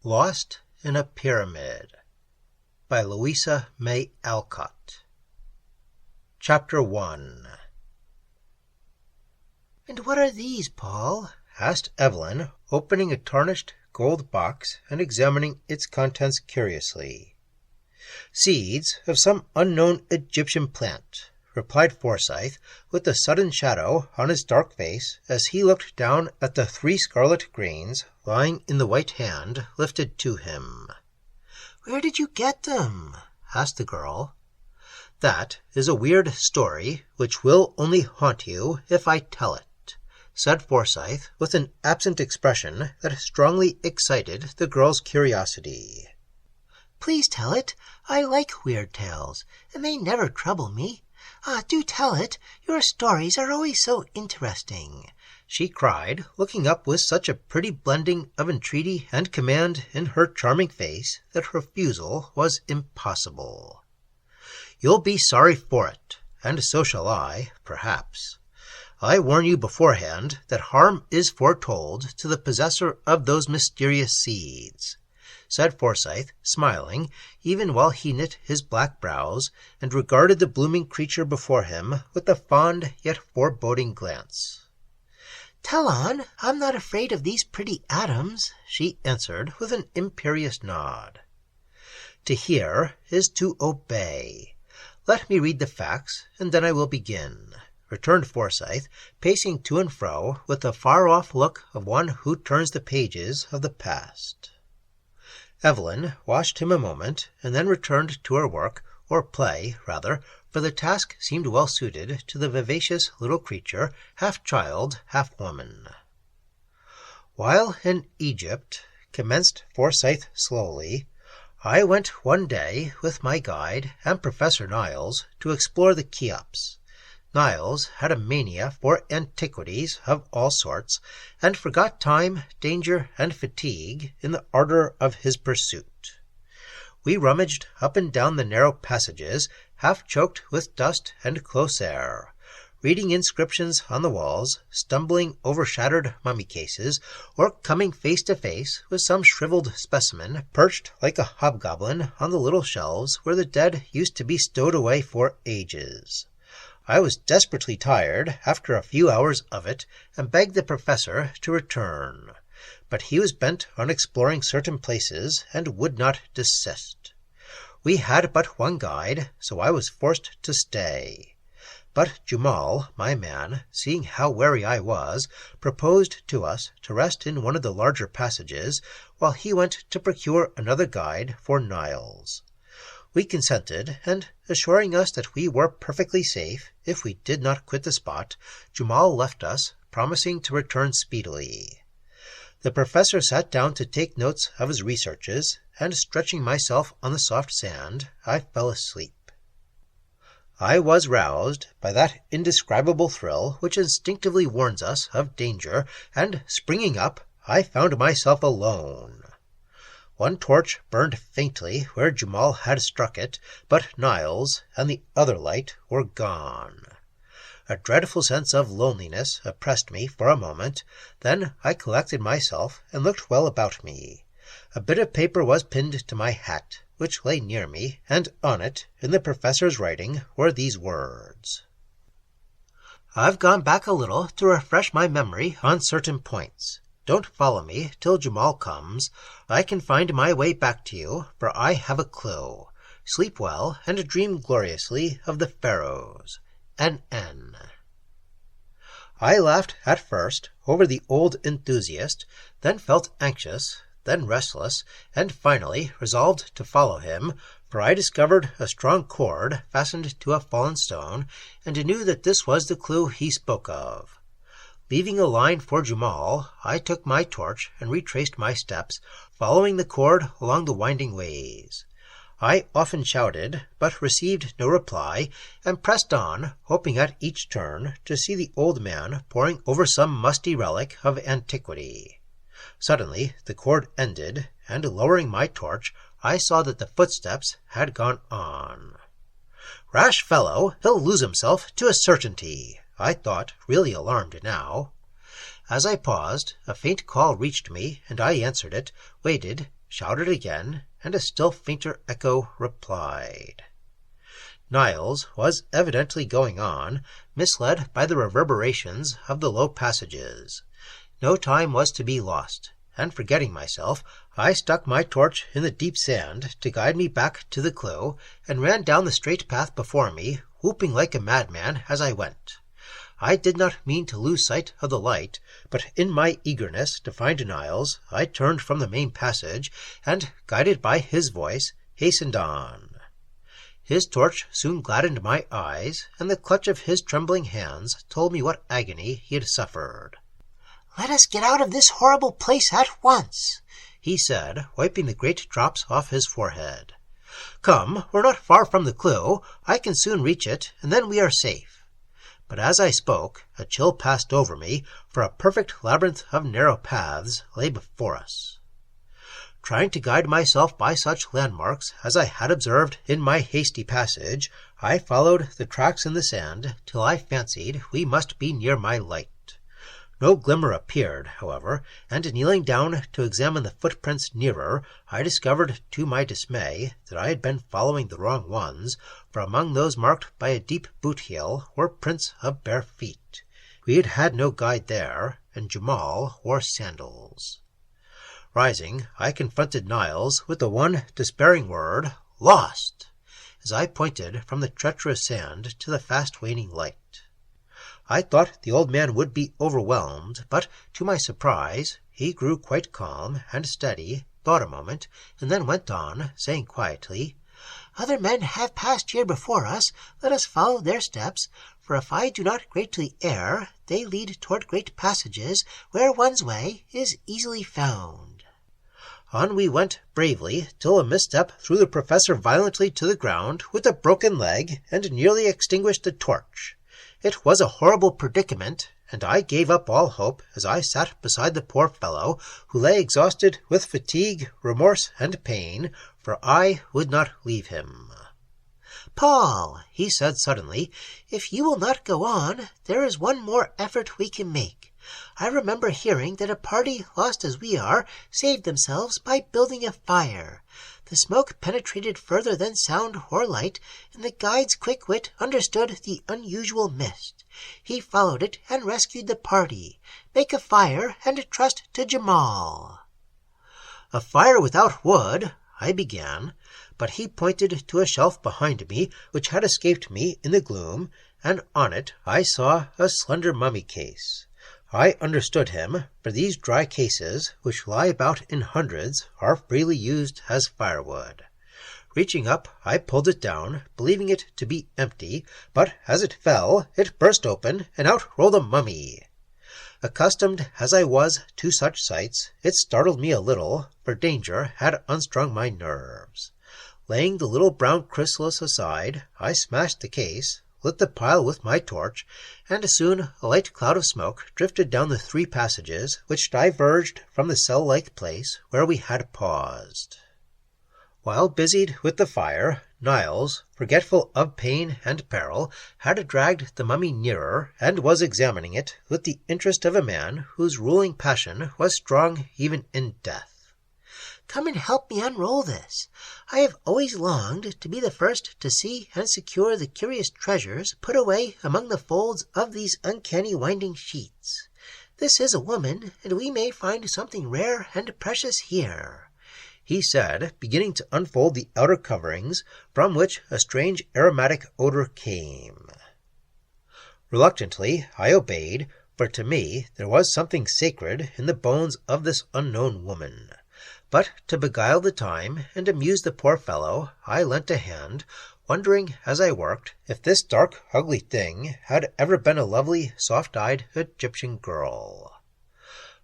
Lost in a Pyramid by Louisa May Alcott. Chapter 1. "And what are these, Paul?" asked Evelyn, opening a tarnished gold box and examining its contents curiously. "Seeds of some unknown Egyptian plant," replied Forsyth, with a sudden shadow on his dark face as he looked down at the 3 scarlet grains lying in the white hand lifted to him. "Where did you get them?" asked the girl. "That is a weird story which will only haunt you if I tell it," said Forsyth, with an absent expression that strongly excited the girl's curiosity. "Please tell it. I like weird tales, and they never trouble me. Do tell it. Your stories are always so interesting," she cried, looking up with such a pretty blending of entreaty and command in her charming face that refusal was impossible. "You'll be sorry for it, and so shall I, perhaps. I warn you beforehand that harm is foretold to the possessor of those mysterious seeds," said Forsyth, smiling, even while he knit his black brows and regarded the blooming creature before him with a fond yet foreboding glance. "Tell on. I'm not afraid of these pretty atoms," she answered with an imperious nod. "To hear is to obey. Let me read the facts, and then I will begin," returned Forsyth, pacing to and fro with the far-off look of one who turns the pages of the past. Evelyn watched him a moment, and then returned to her work, or play, rather, for the task seemed well suited to the vivacious little creature, half child, half woman. "While in Egypt," commenced Forsyth slowly, "I went one day with my guide and Professor Niles to explore the Cheops. Niles had a mania for antiquities of all sorts, and forgot time, danger, and fatigue in the ardor of his pursuit. We rummaged up and down the narrow passages, half choked with dust and close air, reading inscriptions on the walls, stumbling over shattered mummy cases, or coming face to face with some shriveled specimen perched like a hobgoblin on the little shelves where the dead used to be stowed away for ages. I was desperately tired after a few hours of it, and begged the professor to return, but he was bent on exploring certain places and would not desist. We had but one guide, so I was forced to stay. But Jumal, my man, seeing how weary I was, proposed to us to rest in one of the larger passages, while he went to procure another guide for Niles. We consented, and, assuring us that we were perfectly safe if we did not quit the spot, Jumal left us, promising to return speedily. The professor sat down to take notes of his researches, and stretching myself on the soft sand, I fell asleep. I was roused by that indescribable thrill which instinctively warns us of danger, and, springing up, I found myself alone. One torch burned faintly where Jumal had struck it, but Niles and the other light were gone. A dreadful sense of loneliness oppressed me for a moment. Then I collected myself and looked well about me. A bit of paper was pinned to my hat, which lay near me, and on it, in the professor's writing, were these words: "I've gone back a little to refresh my memory on certain points. Don't follow me till Jumal comes. I can find my way back to you, for I have a clue. Sleep well, and dream gloriously of the pharaohs. N.N." I laughed at first over the old enthusiast, then felt anxious, then restless, and finally resolved to follow him, for I discovered a strong cord fastened to a fallen stone, and knew that this was the clue he spoke of. Leaving a line for Jumal, I took my torch and retraced my steps, following the cord along the winding ways. I often shouted, but received no reply, and pressed on, hoping at each turn to see the old man poring over some musty relic of antiquity. Suddenly the cord ended, and lowering my torch, I saw that the footsteps had gone on. "Rash fellow, he'll lose himself to a certainty," I thought, really alarmed now. As I paused, a faint call reached me, and I answered it, waited, shouted again, and a still fainter echo replied. Niles was evidently going on, misled by the reverberations of the low passages. No time was to be lost, and forgetting myself, I stuck my torch in the deep sand to guide me back to the clue, and ran down the straight path before me, whooping like a madman as I went. I did not mean to lose sight of the light, but in my eagerness to find Niles, I turned from the main passage, and, guided by his voice, hastened on. His torch soon gladdened my eyes, and the clutch of his trembling hands told me what agony he had suffered. "Let us get out of this horrible place at once," he said, wiping the great drops off his forehead. "Come, we're not far from the clue. I can soon reach it, and then we are safe." But as I spoke, a chill passed over me, for a perfect labyrinth of narrow paths lay before us. Trying to guide myself by such landmarks as I had observed in my hasty passage, I followed the tracks in the sand till I fancied we must be near my light. No glimmer appeared, however, and kneeling down to examine the footprints nearer, I discovered to my dismay that I had been following the wrong ones, for among those marked by a deep boot heel were prints of bare feet. We had had no guide there, and Jamal wore sandals. Rising, I confronted Niles with the one despairing word, "Lost!" as I pointed from the treacherous sand to the fast-waning light. I thought the old man would be overwhelmed, but, to my surprise, he grew quite calm and steady, thought a moment, and then went on, saying quietly, "Other men have passed here before us. Let us follow their steps, for if I do not greatly err, they lead toward great passages where one's way is easily found." On we went bravely, till a misstep threw the professor violently to the ground with a broken leg, and nearly extinguished the torch. It was a horrible predicament, and I gave up all hope as I sat beside the poor fellow, who lay exhausted with fatigue, remorse, and pain, for I would not leave him. "Paul," he said suddenly, "if you will not go on, there is one more effort we can make. I remember hearing that a party lost as we are saved themselves by building a fire. The smoke penetrated further than sound or light, and the guide's quick wit understood the unusual mist. He followed it and rescued the party. Make a fire and trust to Jamal." "A fire without wood," I began, but he pointed to a shelf behind me which had escaped me in the gloom, and on it I saw a slender mummy case. I understood him, for these dry cases, which lie about in hundreds, are freely used as firewood. Reaching up, I pulled it down, believing it to be empty, but as it fell, it burst open, and out rolled a mummy. Accustomed as I was to such sights, it startled me a little, for danger had unstrung my nerves. Laying the little brown chrysalis aside, I smashed the case, lit the pile with my torch, and soon a light cloud of smoke drifted down the 3 passages which diverged from the cell-like place where we had paused. While busied with the fire, Niles, forgetful of pain and peril, had dragged the mummy nearer, and was examining it with the interest of a man whose ruling passion was strong even in death. "Come and help me unroll this. I have always longed to be the first to see and secure the curious treasures put away among the folds of these uncanny winding sheets. This is a woman, and we may find something rare and precious here," he said, beginning to unfold the outer coverings, from which a strange aromatic odor came. Reluctantly I obeyed, for to me there was something sacred in the bones of this unknown woman. But to beguile the time and amuse the poor fellow, I lent a hand, wondering as I worked if this dark, ugly thing had ever been a lovely, soft-eyed Egyptian girl.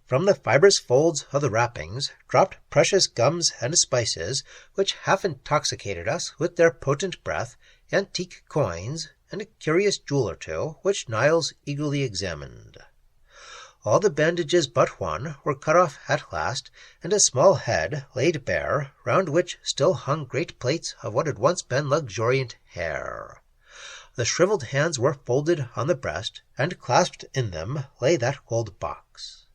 From the fibrous folds of the wrappings dropped precious gums and spices, which half intoxicated us with their potent breath, antique coins, and a curious jewel or two, which Niles eagerly examined. All the bandages but one were cut off at last, and a small head laid bare, round which still hung great plaits of what had once been luxuriant hair. The shriveled hands were folded on the breast, and clasped in them lay that gold box.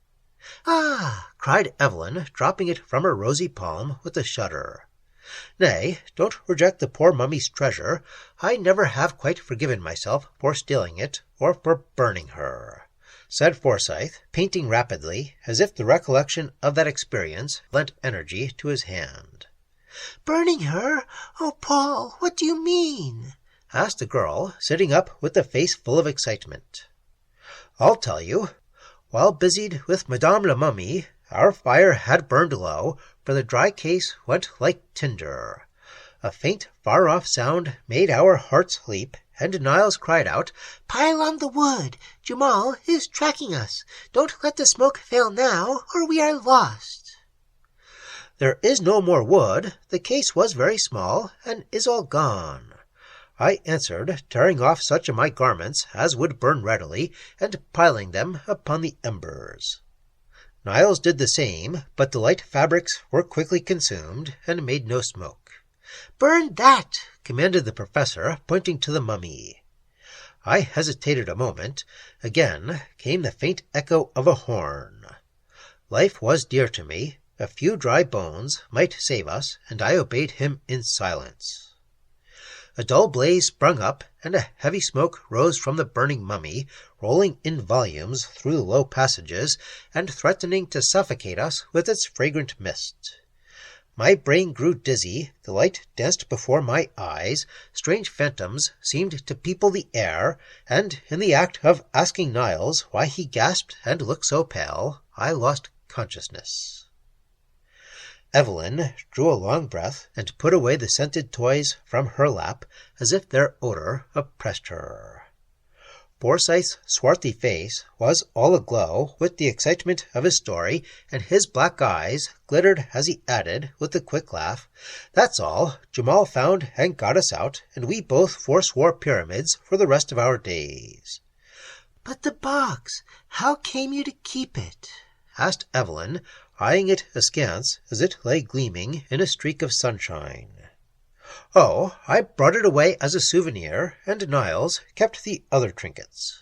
"Ah!" cried Evelyn, dropping it from her rosy palm with a shudder. "Nay, don't reject the poor mummy's treasure. I never have quite forgiven myself for stealing it, or for burning her," said Forsyth, painting rapidly, as if the recollection of that experience lent energy to his hand. "Burning her? Oh, Paul, what do you mean?" asked the girl, sitting up with a face full of excitement. "I'll tell you. While busied with Madame la Mummy, our fire had burned low, for the dry case went like tinder. A faint, far-off sound made our hearts leap, and Niles cried out, 'Pile on the wood! Jamal is tracking us! Don't let the smoke fail now, or we are lost!' "There is no more wood. The case was very small, and is all gone," I answered, tearing off such of my garments as would burn readily, and piling them upon the embers. Niles did the same, but the light fabrics were quickly consumed, and made no smoke. "Burn that!" commanded the professor, pointing to the mummy. I hesitated a moment. Again came the faint echo of a horn. Life was dear to me. A few dry bones might save us, and I obeyed him in silence. A dull blaze sprung up, and a heavy smoke rose from the burning mummy, rolling in volumes through the low passages, and threatening to suffocate us with its fragrant mist. My brain grew dizzy, the light danced before my eyes, strange phantoms seemed to people the air, and in the act of asking Niles why he gasped and looked so pale, I lost consciousness. Evelyn drew a long breath and put away the scented toys from her lap, as if their odor oppressed her. Forsyth's swarthy face was all aglow with the excitement of his story, and his black eyes glittered as he added, with a quick laugh, "That's all. Jamal found and got us out, and we both forswore pyramids for the rest of our days." "But the box, how came you to keep it?" asked Evelyn, eyeing it askance as it lay gleaming in a streak of sunshine. "Oh, I brought it away as a souvenir, and Niles kept the other trinkets."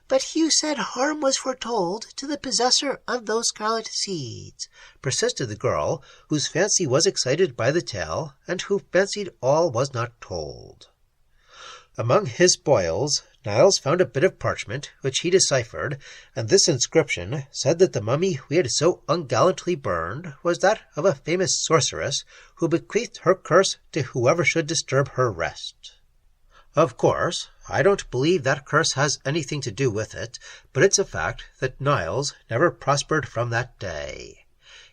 "But you said harm was foretold to the possessor of those scarlet seeds," persisted the girl, whose fancy was excited by the tale, and who fancied all was not told. Among his spoils, Niles found a bit of parchment, which he deciphered, and this inscription said that the mummy we had so ungallantly burned was that of a famous sorceress, who bequeathed her curse to whoever should disturb her rest. Of course, I don't believe that curse has anything to do with it, but it's a fact that Niles never prospered from that day.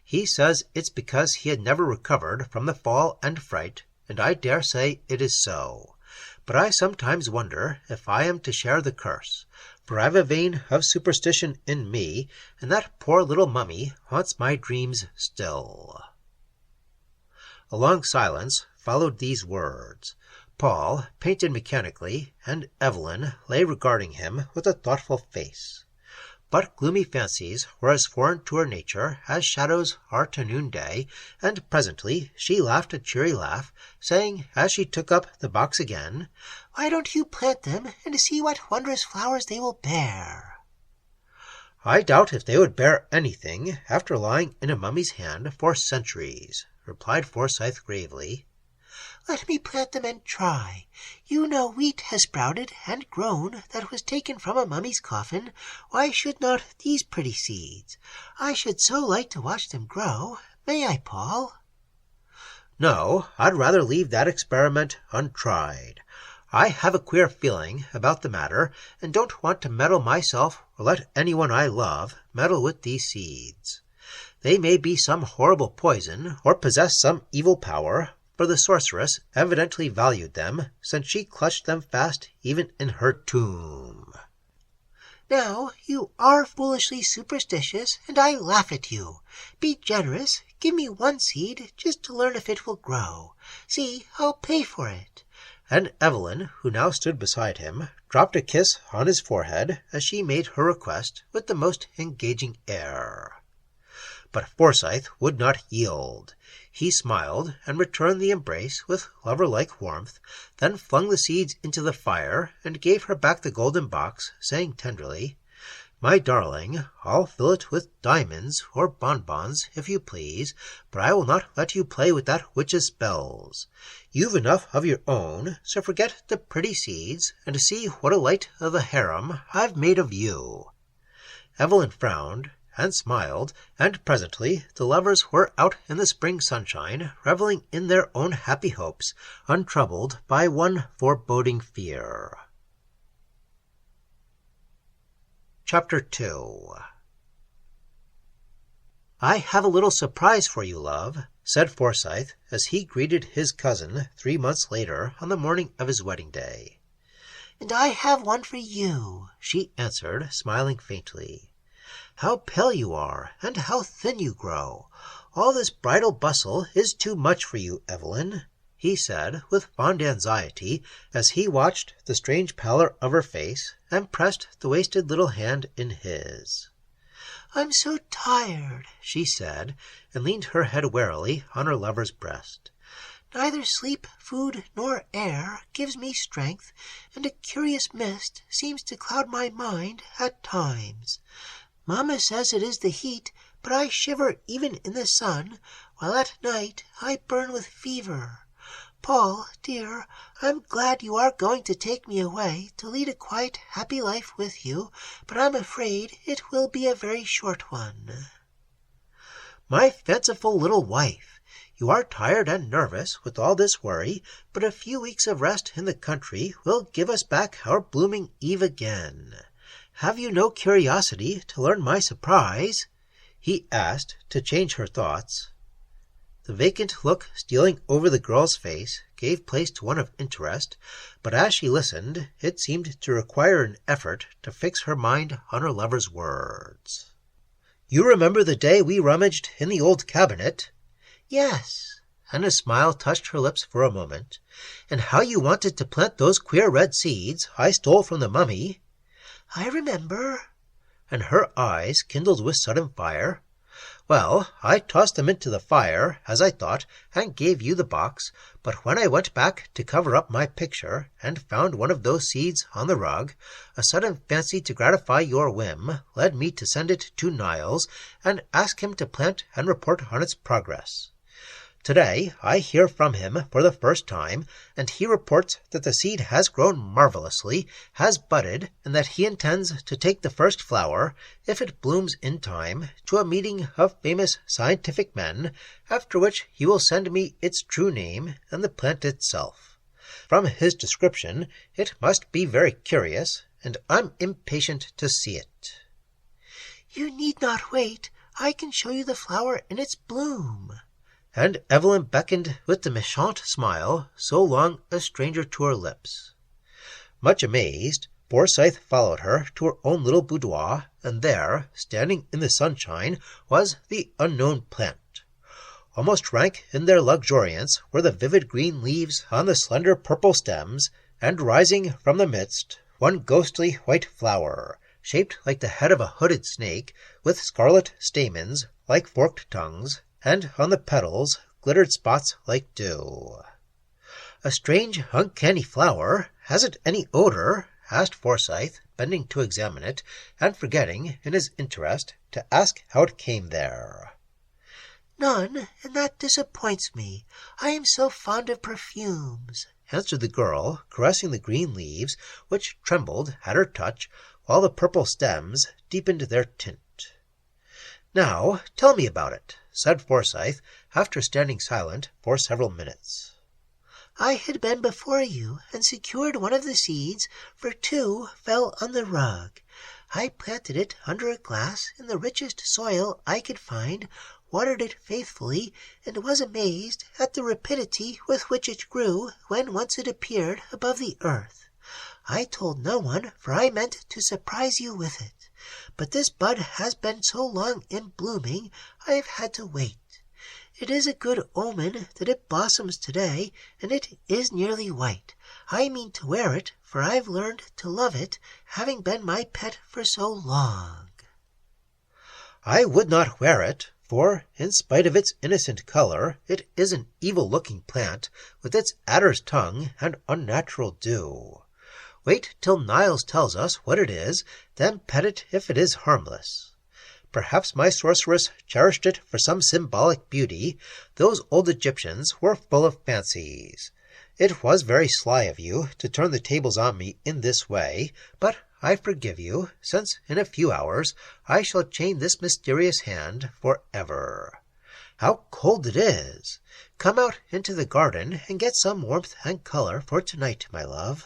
He says it's because he had never recovered from the fall and fright, and I dare say it is so. But I sometimes wonder if I am to share the curse, for I've a vein of superstition in me, and that poor little mummy haunts my dreams still. A long silence followed these words. Paul painted mechanically, and Evelyn lay regarding him with a thoughtful face. But gloomy fancies were as foreign to her nature as shadows are to noonday, and presently she laughed a cheery laugh, saying, as she took up the box again, "Why don't you plant them and see what wondrous flowers they will bear?" "I doubt if they would bear anything after lying in a mummy's hand for centuries," replied Forsyth gravely. "Let me plant them and try. You know wheat has sprouted and grown that was taken from a mummy's coffin. Why should not these pretty seeds? I should so like to watch them grow. May I, Paul?" "No, I'd rather leave that experiment untried. I have a queer feeling about the matter, and don't want to meddle myself or let anyone I love meddle with these seeds. They may be some horrible poison, or possess some evil power, for the sorceress evidently valued them, since she clutched them fast even in her tomb." "Now, you are foolishly superstitious, and I laugh at you. Be generous. Give me one seed, just to learn if it will grow. See, I'll pay for it." And Evelyn, who now stood beside him, dropped a kiss on his forehead as she made her request with the most engaging air. But Forsyth would not yield. He smiled and returned the embrace with lover-like warmth, then flung the seeds into the fire and gave her back the golden box, saying tenderly, My darling, I'll fill it with diamonds or bonbons, if you please, but I will not let you play with that witch's spells. You've enough of your own, so forget the pretty seeds, and see what a light of the harem I've made of you." Evelyn frowned and smiled, and presently the lovers were out in the spring sunshine, reveling in their own happy hopes, untroubled by one foreboding fear. Chapter 2. "I have a little surprise for you, love," said Forsyth, as he greeted his cousin 3 months later on the morning of his wedding day. "And I have one for you," she answered, smiling faintly. "How pale you are, and how thin you grow! All this bridal bustle is too much for you, Evelyn," he said with fond anxiety as he watched the strange pallor of her face and pressed the wasted little hand in his. "I'm so tired," she said, and leaned her head wearily on her lover's breast. "Neither sleep, food, nor air gives me strength, and a curious mist seems to cloud my mind at times. Mamma says it is the heat, but I shiver even in the sun, while at night I burn with fever. Paul, dear, I'm glad you are going to take me away to lead a quiet, happy life with you, but I'm afraid it will be a very short one." "My fanciful little wife, you are tired and nervous with all this worry, but a few weeks of rest in the country will give us back our blooming Eve again. Have you no curiosity to learn my surprise?" he asked to change her thoughts. The vacant look stealing over the girl's face gave place to one of interest, but as she listened, it seemed to require an effort to fix her mind on her lover's words. "You remember the day we rummaged in the old cabinet?" "Yes," and a smile touched her lips for a moment. "And how you wanted to plant those queer red seeds I stole from the mummy?" "I remember." And her eyes kindled with sudden fire. "Well, I tossed them into the fire, as I thought, and gave you the box, but when I went back to cover up my picture, and found one of those seeds on the rug, a sudden fancy to gratify your whim led me to send it to Niles, and ask him to plant and report on its progress. Today I hear from him for the first time, and he reports that the seed has grown marvelously, has budded, and that he intends to take the first flower, if it blooms in time, to a meeting of famous scientific men, after which he will send me its true name and the plant itself. From his description it must be very curious, and I'm impatient to see it." "You need not wait. I can show you the flower in its bloom." And Evelyn beckoned with the mechante smile so long a stranger to her lips. Much amazed, Forsyth followed her to her own little boudoir, and there, standing in the sunshine, was the unknown plant. Almost rank in their luxuriance were the vivid green leaves on the slender purple stems, and rising from the midst, one ghostly white flower, shaped like the head of a hooded snake, with scarlet stamens like forked tongues, and on the petals glittered spots like dew. "A strange, uncanny flower. Has it any odor?" asked Forsyth, bending to examine it, and forgetting, in his interest, to ask how it came there. "None, and that disappoints me. I am so fond of perfumes," answered the girl, caressing the green leaves, which trembled at her touch, while the purple stems deepened their tint. "Now tell me about it," said Forsyth, after standing silent for several minutes. "I had been before you, and secured one of the seeds, for 2 fell on the rug. I planted it under a glass in the richest soil I could find, watered it faithfully, and was amazed at the rapidity with which it grew when once it appeared above the earth. I told no one, for I meant to surprise you with it. But this bud has been so long in blooming, I have had to wait. It is a good omen that it blossoms today, and it is nearly white. I mean to wear it, for I've learned to love it, having been my pet for so long." "I would not wear it, for, in spite of its innocent color, it is an evil-looking plant, with its adder's tongue and unnatural dew. Wait till Niles tells us what it is, then pet it if it is harmless. Perhaps my sorceress cherished it for some symbolic beauty. Those old Egyptians were full of fancies. It was very sly of you to turn the tables on me in this way, but I forgive you, since in a few hours I shall chain this mysterious hand for ever. How cold it is! Come out into the garden and get some warmth and color for tonight, my love.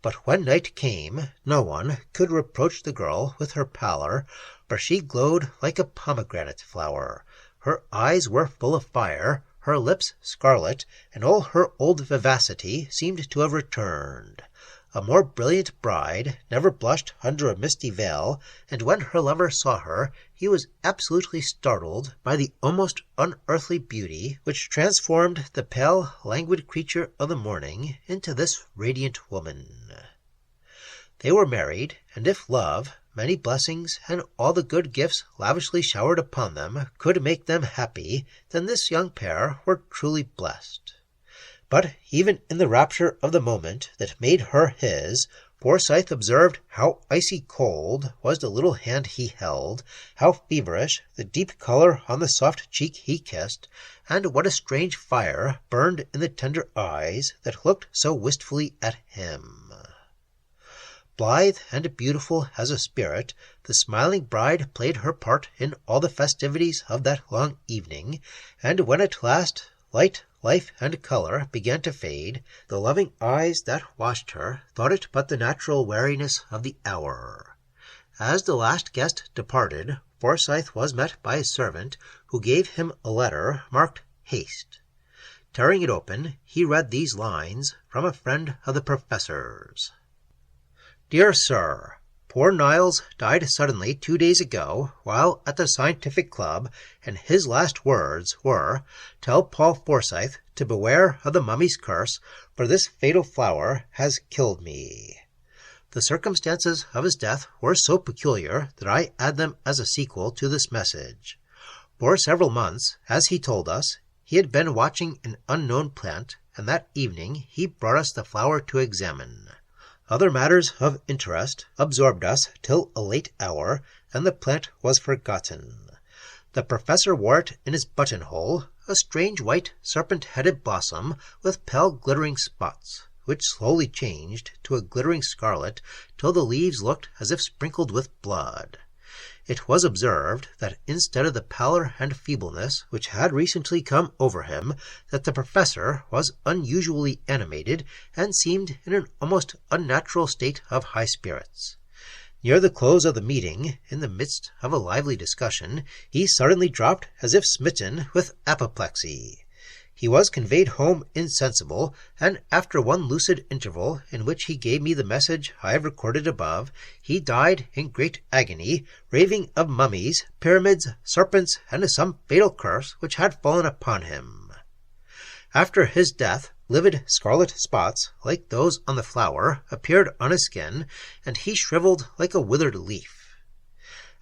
But when night came, no one could reproach the girl with her pallor, for she glowed like a pomegranate flower. Her eyes were full of fire, her lips scarlet, and all her old vivacity seemed to have returned. A more brilliant bride never blushed under a misty veil, and when her lover saw her, he was absolutely startled by the almost unearthly beauty which transformed the pale, languid creature of the morning into this radiant woman. They were married, and if love, many blessings, and all the good gifts lavishly showered upon them could make them happy, then this young pair were truly blessed. But even in the rapture of the moment that made her his, Forsyth observed how icy cold was the little hand he held, how feverish the deep color on the soft cheek he kissed, and what a strange fire burned in the tender eyes that looked so wistfully at him. Blithe and beautiful as a spirit, the smiling bride played her part in all the festivities of that long evening, and when at last light, life, and color began to fade, the loving eyes that watched her thought it but the natural weariness of the hour. As the last guest departed, Forsyth was met by a servant who gave him a letter marked Haste. Tearing it open, he read these lines from a friend of the professor's. Dear Sir, poor Niles died suddenly 2 days ago while at the scientific club, and his last words were, "Tell Paul Forsyth to beware of the mummy's curse, for this fatal flower has killed me." The circumstances of his death were so peculiar that I add them as a sequel to this message. For several months, as he told us, he had been watching an unknown plant, and that evening he brought us the flower to examine. Other matters of interest absorbed us till a late hour, and the plant was forgotten. The professor wore it in his buttonhole, a strange white serpent-headed blossom with pale glittering spots, which slowly changed to a glittering scarlet till the leaves looked as if sprinkled with blood. It was observed that instead of the pallor and feebleness which had recently come over him, that the professor was unusually animated, and seemed in an almost unnatural state of high spirits. Near the close of the meeting, in the midst of a lively discussion, he suddenly dropped as if smitten with apoplexy. He was conveyed home insensible, and after one lucid interval in which he gave me the message I have recorded above, he died in great agony, raving of mummies, pyramids, serpents, and some fatal curse which had fallen upon him. After his death, livid scarlet spots, like those on the flower, appeared on his skin, and he shriveled like a withered leaf.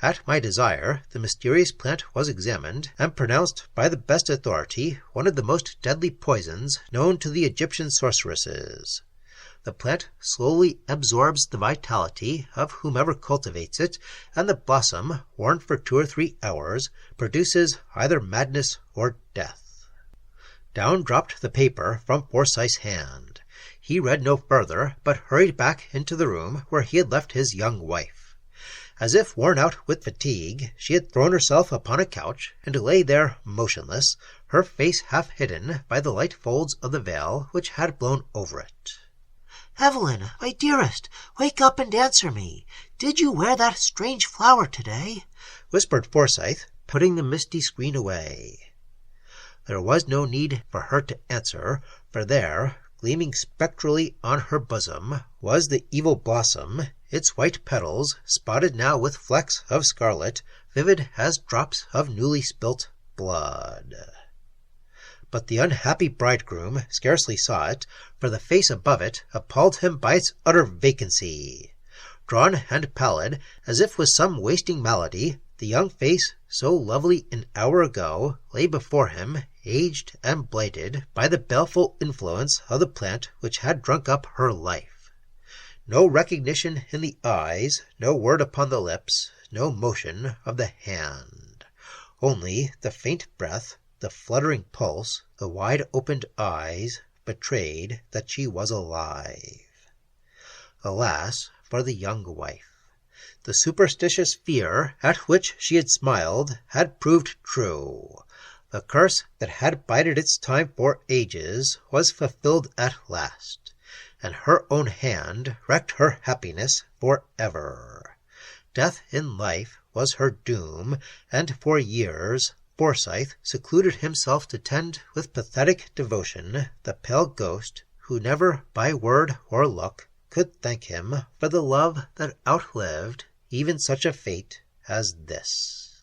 At my desire, the mysterious plant was examined, and pronounced by the best authority one of the most deadly poisons known to the Egyptian sorceresses. The plant slowly absorbs the vitality of whomever cultivates it, and the blossom, worn for 2 or 3 hours, produces either madness or death. Down dropped the paper from Forsyth's hand. He read no further, but hurried back into the room where he had left his young wife. As if worn out with fatigue, she had thrown herself upon a couch, and lay there motionless, her face half hidden by the light folds of the veil which had blown over it. "Evelyn, my dearest, wake up and answer me. Did you wear that strange flower today?" whispered Forsyth, putting the misty screen away. There was no need for her to answer, for there, gleaming spectrally on her bosom, was the evil blossom, its white petals spotted now with flecks of scarlet, vivid as drops of newly spilt blood. But the unhappy bridegroom scarcely saw it, for the face above it appalled him by its utter vacancy. Drawn and pallid, as if with some wasting malady, the young face, so lovely an hour ago, lay before him, aged and blighted by the baleful influence of the plant which had drunk up her life. no recognition in the eyes, no word upon the lips, no motion of the hand. Only the faint breath, the fluttering pulse, the wide-opened eyes betrayed that she was alive. Alas for the young wife! The superstitious fear at which she had smiled had proved true. The curse that had bided its time for ages was fulfilled at last, and her own hand wrecked her happiness for ever. Death in life was her doom, and for years Forsyth secluded himself to tend with pathetic devotion the pale ghost who never by word or look could thank him for the love that outlived even such a fate as this.